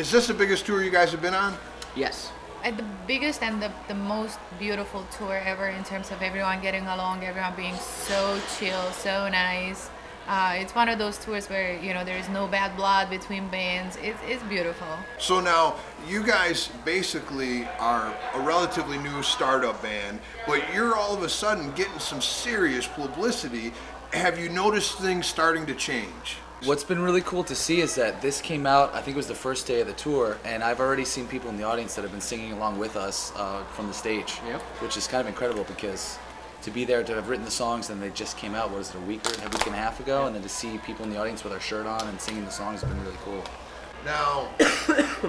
Is this the biggest tour you guys have been on? Yes. The biggest and the most beautiful tour ever in terms of everyone getting along, everyone being so chill, so nice. It's one of those tours where, you know, there is no bad blood between bands. It's beautiful. So now, you guys basically are a relatively new startup band, but you're all of a sudden getting some serious publicity. Have you noticed things starting to change? What's been really cool to see is that this came out, I think it was the first day of the tour, and I've already seen people in the audience that have been singing along with us from the stage, Yep. which is kind of incredible because to be there to have written the songs and they just came out, what is it, a week and a half ago, and then to see people in the audience with our shirt on and singing the songs has been really cool. Now,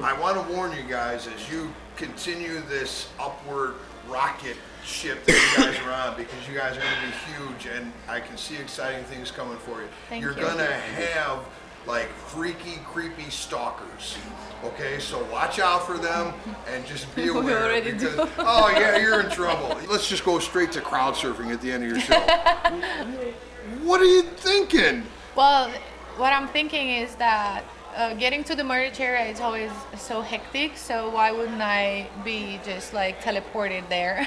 I want to warn you guys as you continue this upward rocket ship that you guys are on, because you guys are going to be huge and I can see exciting things coming for you. Thank You're you. going to have like freaky, creepy stalkers. Okay, so watch out for them and just be We aware. already because, do. oh yeah, you're in trouble. Let's just go straight to crowd surfing at the end of your show. What are you thinking? Well, what I'm thinking is that getting to the merch area is always so hectic, so why wouldn't I be just like teleported there?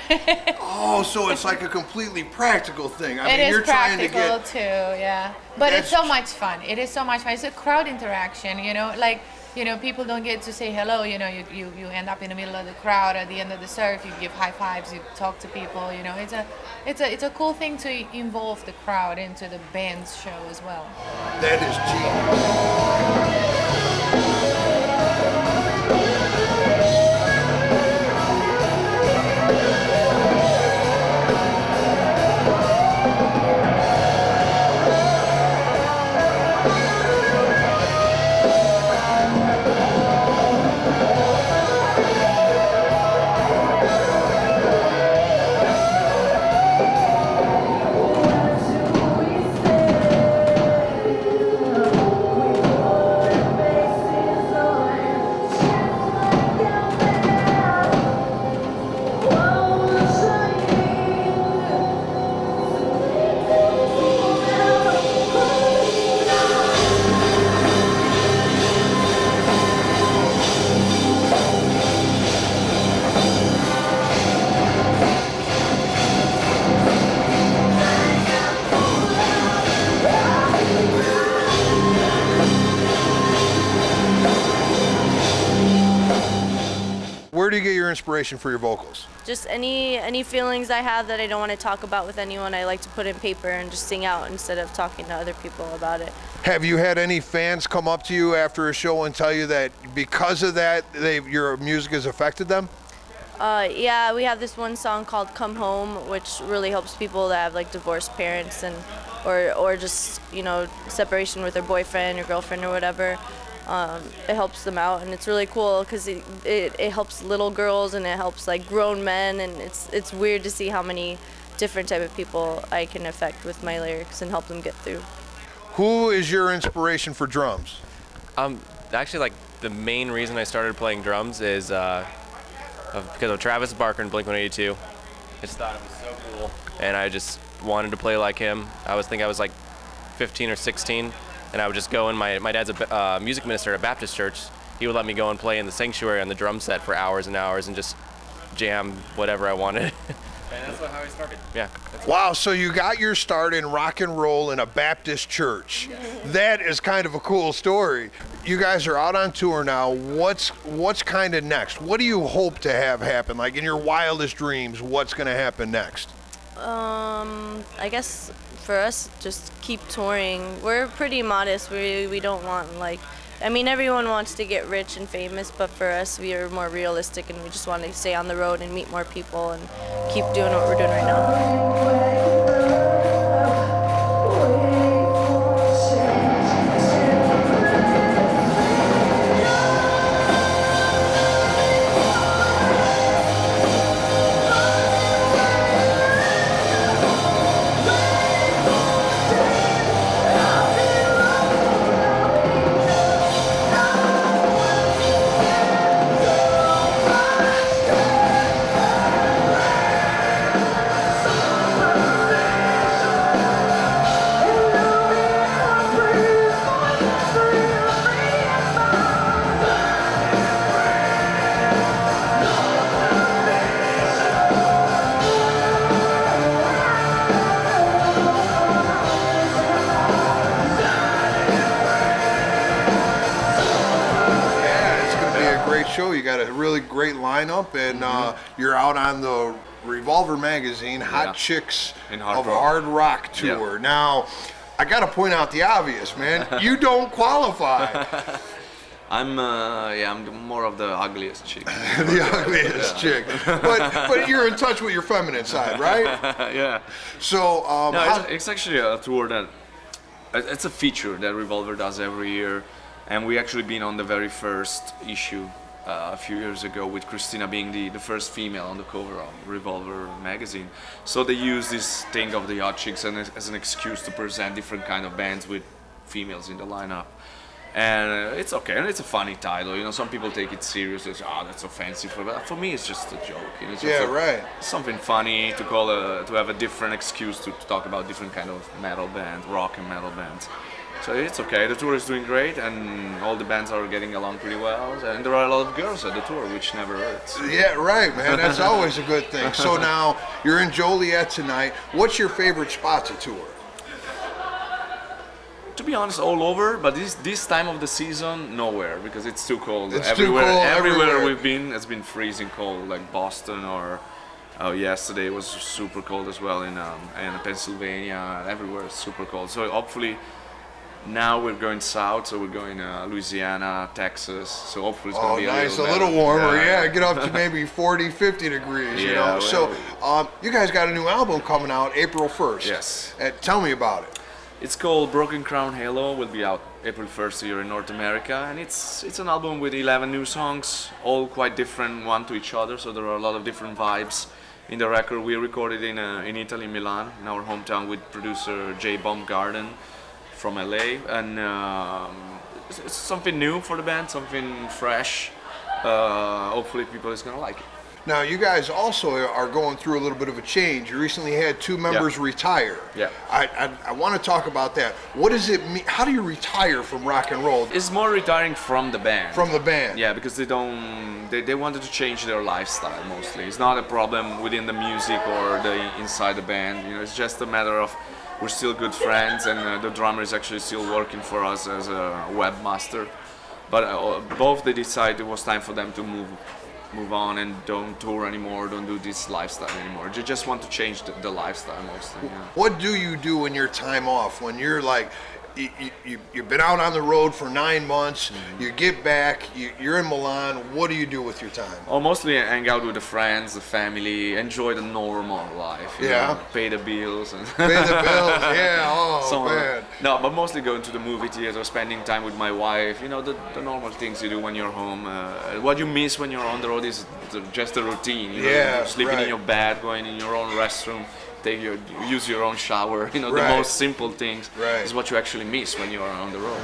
Oh, so it's like a completely practical thing. I It mean, is you're trying to practical get. too, yeah. But it's That's- so much fun. It is so much fun. It's a crowd interaction, you know, like, you know, people don't get to say hello, you know, you end up in the middle of the crowd at the end of the surf, you give high fives, you talk to people, you know, it's a cool thing to involve the crowd into the band's show as well. That is genius. Where do you get your inspiration for your vocals? Just any feelings I have that I don't want to talk about with anyone, I like to put in paper and just sing out instead of talking to other people about it. Have you had any fans come up to you after a show and tell you that because of that, your music has affected them? Yeah, we have this one song called Come Home, which really helps people that have like divorced parents and or just, you know, separation with their boyfriend or girlfriend or whatever. It helps them out, and it's really cool because it helps little girls and it helps like grown men, and it's weird to see how many different type of people I can affect with my lyrics and help them get through. Who is your inspiration for drums? Actually, like the main reason I started playing drums is because of Travis Barker and Blink-182. I just thought it was so cool, and I just wanted to play like him. I was like 15 or 16. And I would just go in, my dad's a music minister at a Baptist church. He would let me go and play in the sanctuary on the drum set for hours and hours and just jam whatever I wanted. And that's how I started. Yeah. Wow, so you got your start in rock and roll in a Baptist church. That is kind of a cool story. You guys are out on tour now. What's kind of next? What do you hope to have happen? Like in your wildest dreams, what's going to happen next? I guess for us, just keep touring. We're pretty modest. We don't want like, I mean, everyone wants to get rich and famous, but for us, we are more realistic and we just want to stay on the road and meet more people and keep doing what we're doing right now. show. You got a really great lineup, and you're out on the Revolver magazine, Hot Chicks In of Hard Rock. Hard Rock tour. Now, I got to point out the obvious, man. You don't qualify. I'm more of the ugliest chick. The ugliest chick. But you're in touch with your feminine side, right? Yeah. So, No, it's actually a tour that it's a feature that Revolver does every year, and we actually been on the very first issue a few years ago with Christina being the first female on the cover of Revolver magazine. So they use this thing of the Hot Chicks as an excuse to present different kind of bands with females in the lineup. And it's okay, and it's a funny title. You know, some people take it serious. They say, "Oh, that's offensive." But for me, it's just a joke. You know, it's just right. something funny to call to have a different excuse to talk about different kind of metal bands, rock and metal bands. So it's okay. The tour is doing great, and all the bands are getting along pretty well. And there are a lot of girls at the tour, which never hurts. Yeah, right, man. That's always a good thing. So now you're in Joliet tonight. What's your favorite spot to tour? To be honest, all over, but this time of the season, nowhere, because it's too cold. It's too cold everywhere. We've been, it's been freezing cold, like Boston or yesterday was super cold as well in Pennsylvania. Everywhere it's super cold. So hopefully now we're going south, so we're going Louisiana, Texas. So hopefully it's going to be nice, a little better. warmer. Yeah, get up to maybe 40, 50 degrees. You know. So you guys got a new album coming out April 1st. Yes. Tell me about it. It's called Broken Crown Halo, will be out April 1st here in North America, and it's an album with 11 new songs, all quite different one to each other, so there are a lot of different vibes in the record. We recorded in Italy, Milan, in our hometown with producer Jay Baumgarten from LA, and it's something new for the band, something fresh. Hopefully people is gonna like it. Now, you guys also are going through a little bit of a change. You recently had two members retire. Yeah. I want to talk about that. What does it mean? How do you retire from rock and roll? It's more retiring from the band. From the band. Yeah, because they wanted to change their lifestyle mostly. It's not a problem within the music or the inside the band. You know, it's just a matter of we're still good friends, and the drummer is actually still working for us as a webmaster. But both they decided it was time for them to move on and don't tour anymore, don't do this lifestyle anymore. They just want to change the lifestyle mostly. Yeah. What do you do in your time off when you're like, you've been out on the road for 9 months, you get back, you're in Milan, what do you do with your time? Oh, mostly hang out with the friends, the family, enjoy the normal life. You know, pay the bills. And Pay the bills, yeah, man. No, but mostly going to the movie theater, spending time with my wife, you know, the normal things you do when you're home. What you miss when you're on the road is just the routine. You know, sleeping in your bed, going in your own restroom, use your own shower, you know, the most simple things is what you actually miss when you're on the road.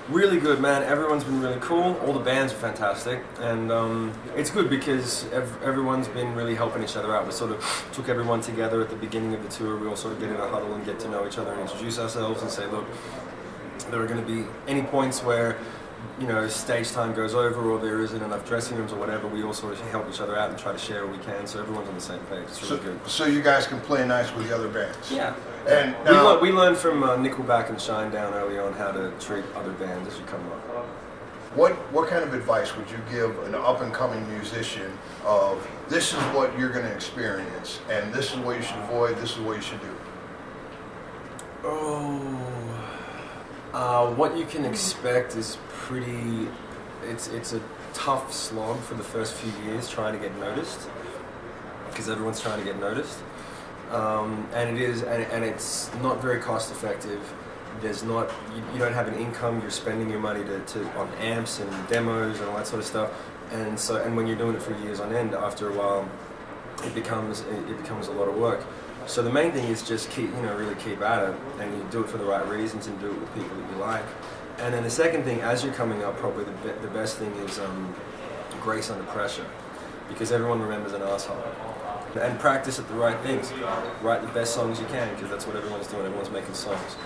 Really good, man. everyone's been really cool. All the bands are fantastic, and it's good because everyone's been really helping each other out. We sort of took everyone together at the beginning of the tour. We all sort of get in a huddle and get to know each other and introduce ourselves and say, look, there are going to be any points where, you know, stage time goes over or there isn't enough dressing rooms or whatever. We all sort of help each other out and try to share what we can, so everyone's on the same page. It's really good. So you guys can play nice with the other bands. Yeah. And now, we learned from Nickelback and Shinedown early on how to treat other bands as you come up. what kind of advice would you give an up-and-coming musician of this is what you're going to experience, and this is what you should avoid, this is what you should do? What you can expect is it's a tough slog for the first few years trying to get noticed, because everyone's trying to get noticed, and it's not very cost effective. You don't have an income. You're spending your money on amps and demos and all that sort of stuff, and when you're doing it for years on end, after a while, it becomes a lot of work. So the main thing is just really keep at it, and you do it for the right reasons and do it with people that you like. And then the second thing, as you're coming up, probably the best thing is grace under pressure, because everyone remembers an asshole. And practice at the right things. Write the best songs you can, because that's what everyone's doing. Everyone's making songs.